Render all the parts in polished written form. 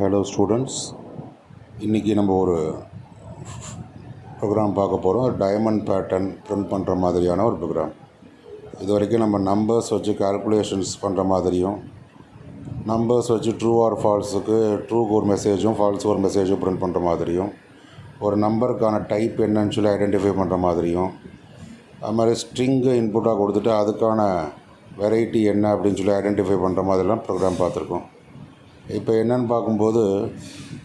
Hello students, இன்றைக்கி நம்ம ஒரு ப்ரோக்ராம் பார்க்க போகிறோம். டைமண்ட் பேட்டர்ன் ப்ரிண்ட் பண்ணுற மாதிரியான ஒரு ப்ரோக்ராம். இது வரைக்கும் நம்ம நம்பர்ஸ் வச்சு கால்குலேஷன்ஸ் பண்ணுற மாதிரியும், நம்பர்ஸ் வச்சு ட்ரூ ஆர் ஃபால்ஸுக்கு ட்ரூக்கு ஒரு மெசேஜும் ஃபால்ஸுக்கு ஒரு மெசேஜும் ப்ரிண்ட் பண்ணுற மாதிரியும், ஒரு நம்பருக்கான டைப் என்னன்னு சொல்லி ஐடென்டிஃபை பண்ணுற மாதிரியும், அது மாதிரி ஸ்ட்ரிங்கு இன்புட்டாக கொடுத்துட்டு அதுக்கான வெரைட்டி என்ன அப்படின்னு சொல்லி ஐடென்டிஃபை பண்ணுற மாதிரிலாம் ப்ரோக்ராம் பார்த்துருக்கோம். இப்போ என்னென்னு பார்க்கும்போது,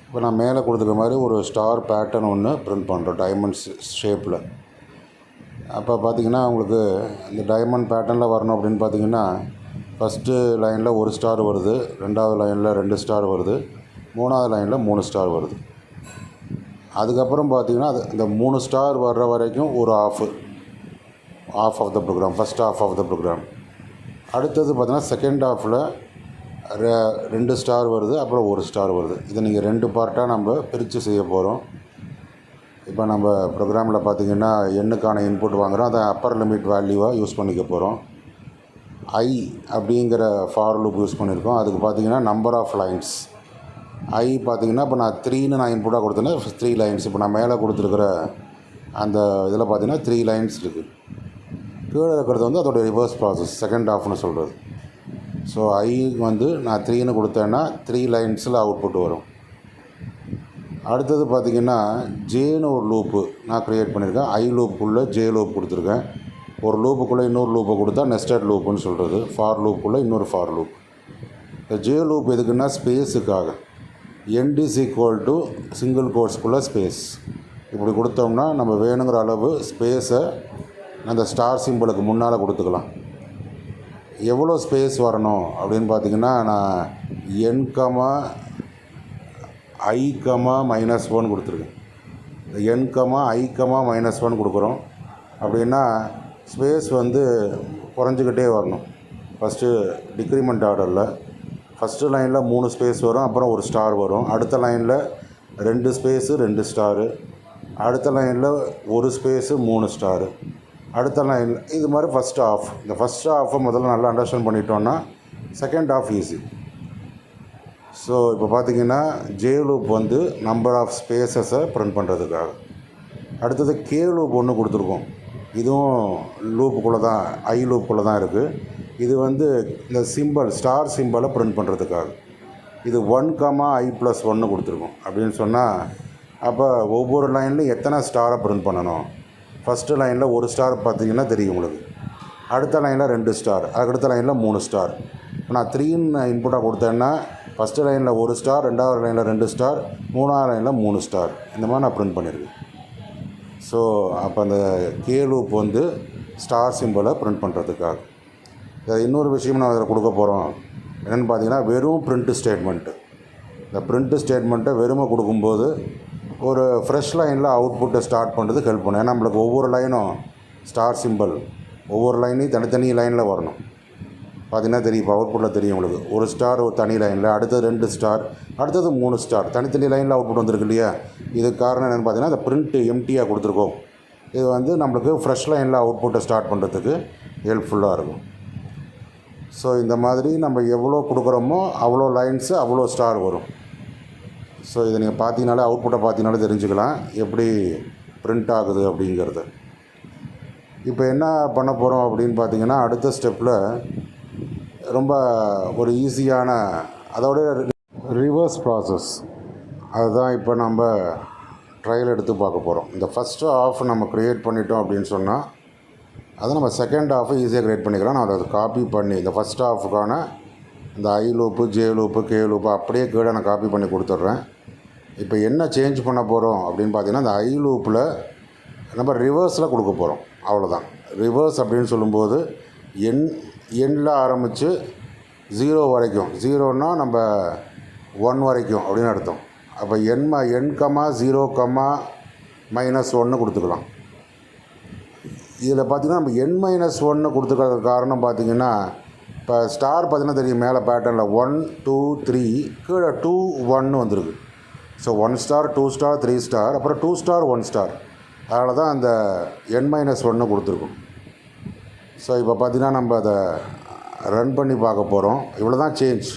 இப்போ நான் மேலே கொடுத்துருக்க மாதிரி ஒரு ஸ்டார் பேட்டர்ன் ஒன்று ப்ரிண்ட் பண்ணுறோம் டைமண்ட்ஸ் ஷேப்பில். அப்போ பார்த்திங்கன்னா உங்களுக்கு இந்த டைமண்ட் பேட்டர்னில் வரணும் அப்படின்னு பார்த்திங்கன்னா, ஃபஸ்ட்டு லைனில் ஒரு ஸ்டார் வருது, ரெண்டாவது லைனில் 2 ஸ்டார் வருது, மூணாவது லைனில் 3 ஸ்டார் வருது. அதுக்கப்புறம் பார்த்திங்கன்னா இந்த 3 ஸ்டார் வர்ற வரைக்கும் ஒரு half of the program, first half of the program. அடுத்தது பார்த்திங்கன்னா செகண்ட் ஆஃபில் 2 ஸ்டார் வருது, அப்புறம் 1 ஸ்டார் வருது. இதை நீங்கள் 2 பார்ட்டாக நம்ம பிரித்து செய்ய போகிறோம். இப்போ நம்ம ப்ரோக்ராமில் பார்த்திங்கன்னா எண்ணுக்கான இன்புட் வாங்குகிறோம், அதை அப்பர் லிமிட் வேல்யூவாக யூஸ் பண்ணிக்க போகிறோம். ஐ அப்படிங்கிற ஃபார் லூப் யூஸ் பண்ணியிருக்கோம். அதுக்கு பார்த்திங்கன்னா நம்பர் ஆஃப் லைன்ஸ் ஐ பார்த்திங்கன்னா இப்போ நான் 3ன்னு நான் இன்புட்டாக கொடுத்தேன்னா 3 லைன்ஸ். இப்போ நான் மேலே கொடுத்துருக்குற அந்த இதில் பார்த்திங்கன்னா 3 லைன்ஸ் இருக்குது. கீழே இருக்கிறது வந்து அதோடய ரிவர்ஸ் ப்ராசஸ், செகண்ட் ஆஃப்னு சொல்கிறது. ஸோ ஐ வந்து நான் 3ன்னு கொடுத்தேன்னா 3 லைன்ஸில் அவுட்புட் வரும். அடுத்தது பார்த்திங்கன்னா ஜேன்னு ஒரு லூப்பு நான் க்ரியேட் பண்ணியிருக்கேன். ஐ லூப்புக்குள்ளே ஜே லூப் கொடுத்துருக்கேன். ஒரு லூப்புக்குள்ளே இன்னொரு லூப்பை கொடுத்தா நெஸ்டட் லூப்புன்னு சொல்கிறது. ஃபார் லூப்புக்குள்ளே இன்னொரு ஃபார் லூப். இந்த ஜே லூப் எதுக்குன்னா ஸ்பேஸுக்காக. End is equal to single கோட்ஸ்க்குள்ளே ஸ்பேஸ் இப்படி கொடுத்தோம்னா நம்ம வேணுங்கிற அளவு ஸ்பேஸை அந்த ஸ்டார் சிம்பிளுக்கு முன்னால் கொடுத்துக்கலாம். எவ்வளோ ஸ்பேஸ் வரணும் அப்படின்னு பார்த்திங்கன்னா, நான் n, i, -1 கொடுத்துருக்கேன். n, i, -1 கொடுக்குறோம் அப்படின்னா ஸ்பேஸ் வந்து குறைஞ்சிக்கிட்டே வரணும். ஃபஸ்ட்டு டிக்ரிமெண்ட் ஆர்டரில் ஃபஸ்ட்டு லைனில் 3 ஸ்பேஸ் வரும், அப்புறம் ஒரு ஸ்டார் வரும். அடுத்த லைனில் 2 ஸ்பேஸு 2 ஸ்டாரு, அடுத்த லைனில் 1 ஸ்பேஸு 3 ஸ்டாரு, அடுத்த லைன் இது மாதிரி ஃபஸ்ட் ஆஃப். இந்த ஃபஸ்ட் ஆஃபை முதல்ல நல்லா அண்டர்ஸ்டாண்ட் பண்ணிட்டோன்னா செகண்ட் ஆஃப் ஈஸி. ஸோ இப்போ பார்த்திங்கன்னா ஜே லூப் வந்து நம்பர் ஆஃப் ஸ்பேசஸை ப்ரிண்ட் பண்ணுறதுக்காக. அடுத்தது கே லூப் ஒன்று கொடுத்துருக்கோம். இதுவும் லூப்புக்குள்ளே தான், ஐ லூப்புக்குள்ளே தான் இருக்குது. இது வந்து இந்த சிம்பிள் ஸ்டார் சிம்பிளை ப்ரிண்ட் பண்ணுறதுக்காக. இது 1, i+1 கொடுத்துருக்கோம். அப்படின்னு சொன்னால் அப்போ ஒவ்வொரு லைன்லையும் எத்தனை ஸ்டாரை ப்ரிண்ட் பண்ணணும். ஃபஸ்ட்டு லைனில் 1 ஸ்டார் பார்த்திங்கன்னா தெரியும் உங்களுக்கு. அடுத்த லைனில் 2 ஸ்டார், அடுத்த லைனில் 3 ஸ்டார். நான் 3ன்னு இன்புட்டாக கொடுத்தேன்னா ஃபஸ்ட்டு லைனில் 1 ஸ்டார், ரெண்டாவது லைனில் 2 ஸ்டார், மூணாவது லைனில் 3 ஸ்டார். இந்த மாதிரி நான் ப்ரிண்ட் பண்ணியிருக்கேன். ஸோ அப்போ அந்த கே லூப் வந்து ஸ்டார் சிம்பிளை ப்ரிண்ட் பண்ணுறதுக்காக. இன்னொரு விஷயம் நான் அதில் கொடுக்க போகிறோம். என்னென்னு பார்த்தீங்கன்னா வெறும் பிரிண்ட்டு ஸ்டேட்மெண்ட்டு. இந்த பிரிண்ட்டு ஸ்டேட்மெண்ட்டை வெறுமை கொடுக்கும்போது ஒரு ஃப்ரெஷ் லைனில் அவுட்புட்டை ஸ்டார்ட் பண்ணுறதுக்கு ஹெல்ப் பண்ணும். ஏன்னா நம்மளுக்கு ஒவ்வொரு லைனும் ஸ்டார் சிம்பிள் ஒவ்வொரு லைனையும் தனித்தனி லைனில் வரணும். பார்த்திங்கன்னா தெரியும், இப்போ அவுட்புட்டில் தெரியும் உங்களுக்கு. ஒரு ஸ்டார் ஒரு தனி லைனில், அடுத்தது 2 ஸ்டார், அடுத்தது 3 ஸ்டார், தனித்தனி லைனில் அவுட்புட் வந்திருக்கு இல்லையா. இதுக்கு காரணம் என்னென்னு பார்த்தீங்கன்னா இந்த பிரிண்ட்டு எம்டியாக கொடுத்துருக்கோம். இது வந்து நம்மளுக்கு ஃப்ரெஷ் லைனில் அவுட்புட்டை ஸ்டார்ட் பண்ணுறதுக்கு ஹெல்ப்ஃபுல்லாக இருக்கும். ஸோ இந்த மாதிரி நம்ம எவ்வளோ கொடுக்குறோமோ அவ்வளோ லைன்ஸு அவ்வளோ ஸ்டார் வரும். ஸோ இதை நீங்கள் பார்த்தீங்கனாலே அவுட்புட்டை பார்த்தீங்கனாலே தெரிஞ்சுக்கலாம் எப்படி பிரிண்ட் ஆகுது அப்படிங்கிறது. இப்போ என்ன பண்ண போகிறோம் அப்படின்னு பார்த்தீங்கன்னா, அடுத்த ஸ்டெப்பில் ரொம்ப ஒரு ஈஸியான அதோட ரிவர்ஸ் ப்ராசஸ் அதுதான் இப்போ நம்ம ட்ரையல் எடுத்து பார்க்க போகிறோம். இந்த ஃபஸ்ட்டு ஆஃப் நம்ம க்ரியேட் பண்ணிட்டோம் அப்படின்னு சொன்னால் அதை நம்ம செகண்ட் ஆஃபை ஈஸியாக க்ரியேட் பண்ணிக்கலாம். நான் அதை காப்பி பண்ணி இந்த ஃபஸ்ட் ஆஃபுக்கான இந்த I loop, J loop, K loop அப்படியே கீழே நான் காப்பி பண்ணி கொடுத்துட்றேன். இப்போ என்ன சேஞ்ச் பண்ண போகிறோம் அப்படின்னு பார்த்தீங்கன்னா, இந்த ஐ லூப்பில் நம்ம ரிவர்ஸில் கொடுக்க போகிறோம். அவ்வளோதான். ரிவர்ஸ் அப்படின்னு சொல்லும்போது எண்ணில் ஆரம்பித்து 0 வரைக்கும், 0ன்னா நம்ம 1 வரைக்கும் அப்படின்னு அர்த்தம். அப்போ n, 0, -1 கொடுத்துக்கலாம். இதில் பார்த்திங்கன்னா நம்ம n-1 கொடுத்துக்கிறதுக்கு காரணம் பார்த்திங்கன்னா, இப்போ ஸ்டார் பார்த்திங்கன்னா தெரியும் மேலே பேட்டர்னில் 1, 2, 3 கீழே 2, 1 வந்துருக்கு. ஸோ 1 ஸ்டார், 2 ஸ்டார், 3 ஸ்டார், அப்புறம் 2 ஸ்டார், 1 ஸ்டார். அதனால் தான் அந்த n-1 கொடுத்துருக்கோம். ஸோ இப்போ பார்த்திங்கன்னா நம்ம அதை ரன் பண்ணி பார்க்க போகிறோம். இவ்வளோ தான் சேஞ்ச்.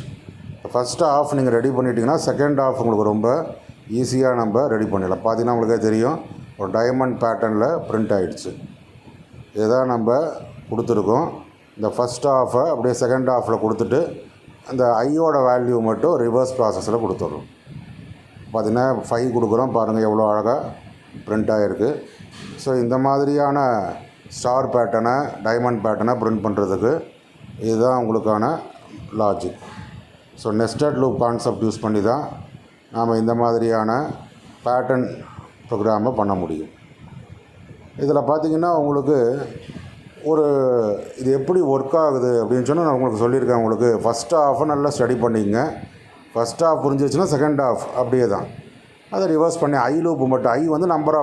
ஃபஸ்ட்டு ஆஃப் நீங்கள் ரெடி பண்ணிட்டீங்கன்னா செகண்ட் ஆஃப் உங்களுக்கு ரொம்ப ஈஸியாக நம்ம ரெடி பண்ணிடலாம். பார்த்தீங்கன்னா உங்களுக்கே தெரியும், ஒரு டைமண்ட் பேட்டர்னில் பிரிண்ட் ஆகிடுச்சு. இதுதான் நம்ம கொடுத்துருக்கோம். இந்த ஃபஸ்ட் ஆஃபை அப்படியே செகண்ட் ஆஃபில் கொடுத்துட்டு அந்த ஐயோட வேல்யூ மட்டும் ரிவர்ஸ் ப்ராசஸில் கொடுத்துட்றோம். பார்த்திங்கன்னா 5 கொடுக்குறோம், பாருங்கள் எவ்வளோ அழகாக பிரிண்ட் ஆகிருக்கு. ஸோ இந்த மாதிரியான ஸ்டார் பேட்டர்னை, டைமண்ட் பேட்டர்னை பிரிண்ட் பண்ணுறதுக்கு இதுதான் உங்களுக்கான logic. So nested loop concept use பண்ணி தான் நாம் இந்த மாதிரியான பேட்டர்ன் ப்ரோக்ராமை பண்ண முடியும். இதில் பார்த்திங்கன்னா உங்களுக்கு இது எப்படி ஒர்க் ஆகுது அப்படின்னு சொன்னால் நான் உங்களுக்கு சொல்லியிருக்கேன். உங்களுக்கு ஃபஸ்ட் ஹாஃபை நல்லா ஸ்டடி பண்ணிக்கங்க. ஃபஸ்ட் ஹாஃப் புரிஞ்சிச்சுன்னா செகண்ட் ஹாஃப் அப்படியே தான் அதை ரிவர்ஸ் பண்ணி ஐ லூப்பு மட்டும். ஐ வந்து நம்பர்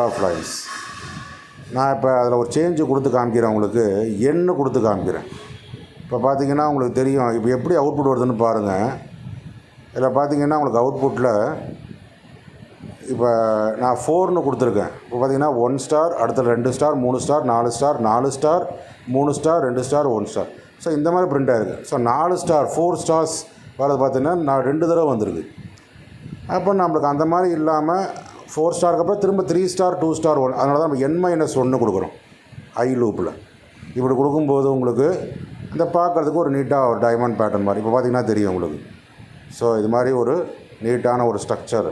ஆஃப் லைன்ஸ். நான் இப்போ அதில் ஒரு சேஞ்சு கொடுத்து காமிக்கிறேன். உங்களுக்கு எண்ணு கொடுத்து காமிக்கிறேன். இப்போ பார்த்திங்கன்னா உங்களுக்கு தெரியும் இப்போ எப்படி அவுட்புட் வருதுன்னு பாருங்கள். இதில் பார்த்திங்கன்னா உங்களுக்கு அவுட்புட்டில் இப்போ நான் 4ன்னு கொடுத்துருக்கேன். இப்போ பார்த்திங்கன்னா 1 ஸ்டார், அடுத்த 2 star, 3 star, 4 star, 4 star, 3 star, 2 star, 1 star. So இந்த மாதிரி பிரிண்ட் ஆகிருக்கு. ஸோ 4 ஸ்டார் 4 ஸ்டார்ஸ் வரது பார்த்திங்கன்னா 2 தடவை வந்திருக்கு. அப்போ நம்மளுக்கு அந்த மாதிரி இல்லாமல் 4 ஸ்டாருக்கு அப்புறம் திரும்ப 3 ஸ்டார் 2 ஸ்டார் 1. அதனால தான் நம்ம n-1 கொடுக்குறோம் ஐ லூப்பில். இப்படி கொடுக்கும்போது உங்களுக்கு இந்த பார்க்குறதுக்கு ஒரு நீட்டாக ஒரு டைமண்ட் பேட்டர்ன் மாதிரி இப்போ பார்த்திங்கன்னா தெரியும் உங்களுக்கு. ஸோ இது மாதிரி ஒரு நீட்டான ஒரு ஸ்ட்ரக்சர்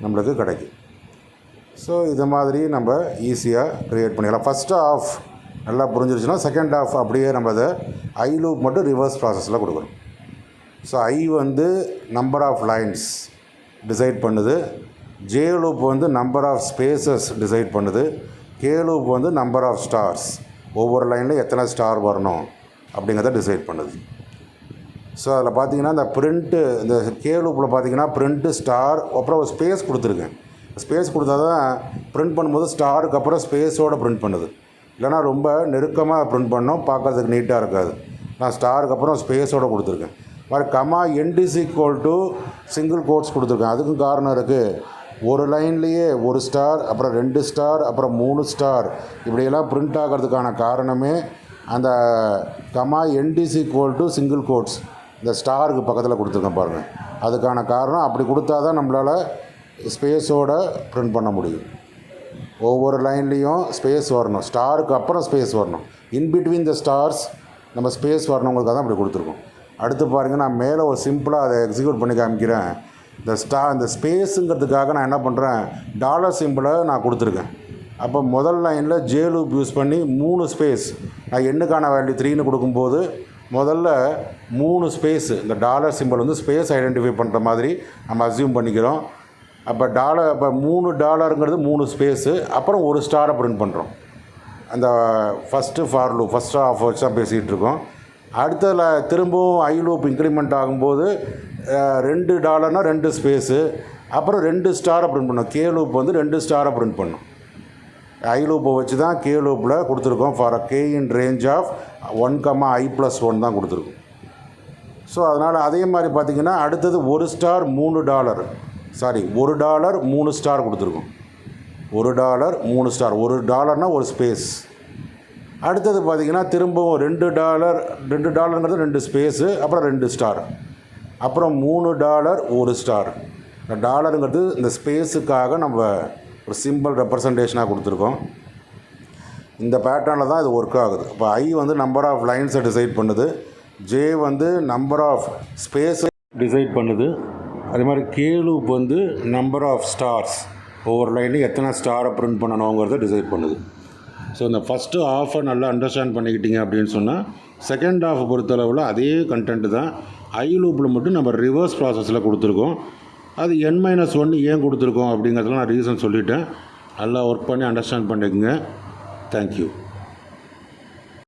நம்மளுக்கு கிடைக்கும். ஸோ இது மாதிரி நம்ம ஈஸியாக க்ரியேட் பண்ணிடலாம். ஃபஸ்ட்டு ஆஃப் நல்லா புரிஞ்சிருச்சுன்னா செகண்ட் ஆஃப் அப்படியே நம்ம அதை ஐ லூப் மட்டும் ரிவர்ஸ் ப்ராசஸில் கொடுக்குறோம். ஸோ ஐ வந்து நம்பர் ஆஃப் லைன்ஸ் டிசைட் பண்ணுது, ஜே லூப் வந்து நம்பர் ஆஃப் ஸ்பேசஸ் டிசைட் பண்ணுது, கே லூப் வந்து நம்பர் ஆஃப் ஸ்டார்ஸ், ஒவ்வொரு லைனில் எத்தனை ஸ்டார் வரணும் அப்படிங்கிறத டிசைட் பண்ணுது. ஸோ அதில் பார்த்தீங்கன்னா இந்த பிரிண்ட்டு, இந்த கே லூப்பில் பார்த்தீங்கன்னா பிரிண்ட்டு ஸ்டார் அப்புறம் ஒரு ஸ்பேஸ் கொடுத்துருக்கேன். ஸ்பேஸ் கொடுத்தா தான் பிரிண்ட் பண்ணும்போது ஸ்டாருக்கு அப்புறம் ஸ்பேஸோடு பிரிண்ட் பண்ணுது. இல்லைனா ரொம்ப நெருக்கமாக பிரிண்ட் பண்ணோம், பார்க்குறதுக்கு நீட்டாக இருக்காது. நான் ஸ்டாருக்கு அப்புறம் ஸ்பேஸோடு கொடுத்துருக்கேன். மாதிரி comma end equal to single quotes கொடுத்துருக்கேன். அதுக்கும் காரணம் இருக்குது. ஒரு லைன்லேயே ஒரு ஸ்டார், அப்புறம் 2 ஸ்டார், அப்புறம் 3 ஸ்டார் இப்படியெல்லாம் பிரிண்ட் ஆகிறதுக்கான காரணமே அந்த comma end equal to single quotes இந்த ஸ்டாருக்கு பக்கத்தில் கொடுத்துருக்கேன் பாருங்கள். அதுக்கான காரணம் அப்படி கொடுத்தா தான் நம்மளால் ஸ்பேஸோடு பிரிண்ட் பண்ண முடியும். ஒவ்வொரு லைன்லேயும் ஸ்பேஸ் வரணும், ஸ்டாருக்கு அப்புறம் ஸ்பேஸ் வரணும், இன்பிட்வீன் த ஸ்டார்ஸ் நம்ம ஸ்பேஸ் வரணுங்கிறதுக்காக தான் அப்படி கொடுத்துருக்கோம். அடுத்து பாருங்கள், நான் மேலே ஒரு சிம்பிளாக அதை எக்ஸிக்யூட் பண்ணி காமிக்கிறேன். இந்த ஸ்பேஸுங்கிறதுக்காக நான் என்ன பண்ணுறேன், டாலர் சிம்பிளை நான் கொடுத்துருக்கேன். அப்போ முதல் லைனில் ஜே லூப் யூஸ் பண்ணி 3 ஸ்பேஸ், நான் எண்ணுக்கான வேல்யூ 3ன்னு கொடுக்கும்போது முதல்ல 3 ஸ்பேஸு, இந்த டாலர் சிம்பிள் வந்து ஸ்பேஸ் ஐடென்டிஃபை பண்ணுற மாதிரி நம்ம அஸ்யூம் பண்ணிக்கிறோம். அப்போ அப்போ 3 டாலருங்கிறது 3 ஸ்பேஸு, அப்புறம் ஒரு ஸ்டாரை பிரிண்ட் பண்ணுறோம். அந்த first for loop first half வச்சு தான் பேசிகிட்டு இருக்கோம். அடுத்ததில் திரும்பவும் ஐ லூப் இன்க்ரிமெண்ட் ஆகும்போது 2 டாலர்னால் 2 ஸ்பேஸு, அப்புறம் 2 ஸ்டாரை பிரிண்ட் பண்ணோம். கே லூப் வந்து 2 ஸ்டாரை பிரிண்ட் பண்ணோம். ஐ லூப்பை வச்சு தான் கே லூப்பில் கொடுத்துருக்கோம். For k in range of 1, i+1 தான் கொடுத்துருக்கோம். ஸோ அதனால் அதே மாதிரி பார்த்திங்கன்னா அடுத்தது 1 star 3 dollar, sorry 1 dollar 3 star கொடுத்துருக்கோம். 1 டாலர் 3 ஸ்டார், 1 டாலர்னால் ஒரு ஸ்பேஸ். அடுத்தது பார்த்திங்கன்னா திரும்பவும் 2 டாலருங்கிறது 2 ஸ்பேஸு, அப்புறம் 2 ஸ்டார், அப்புறம் 3 டாலர் 1 ஸ்டார். இந்த டாலருங்கிறது இந்த ஸ்பேஸுக்காக நம்ம ஒரு சிம்பிள் ரெப்ரசன்டேஷனாக கொடுத்துருக்கோம். இந்த பேட்டர்னில் தான் இது ஒர்க் ஆகுது. இப்போ ஐ வந்து நம்பர் ஆஃப் லைன்ஸை டிசைட் பண்ணுது, ஜே வந்து நம்பர் ஆஃப் ஸ்பேஸை டிசைட் பண்ணுது, அதே மாதிரி கே லூப் வந்து நம்பர் ஆஃப் ஸ்டார்ஸ், ஒவ்வொரு லைன்லையும் எத்தனை ஸ்டாரை பிரிண்ட் பண்ணணுங்கிறத டிசைட் பண்ணுது. ஸோ இந்த ஃபஸ்ட்டு ஆஃபை நல்லா அண்டர்ஸ்டாண்ட் பண்ணிக்கிட்டீங்க அப்படின்னு சொன்னால் செகண்ட் ஆஃப் பொறுத்தளவில் அதே கண்டென்ட்டு தான். ஐ லூப்பில் மட்டும் நம்ம ரிவர்ஸ் ப்ராசஸில் கொடுத்துருக்கோம். அது n-1 ஏன் கொடுத்துருக்கோம் அப்படிங்கிறதுலாம் நான் ரீசன் சொல்லிட்டேன். நல்லா ஒர்க் பண்ணி அண்டர்ஸ்டாண்ட் பண்ணிக்கோங்க. தேங்க்யூ.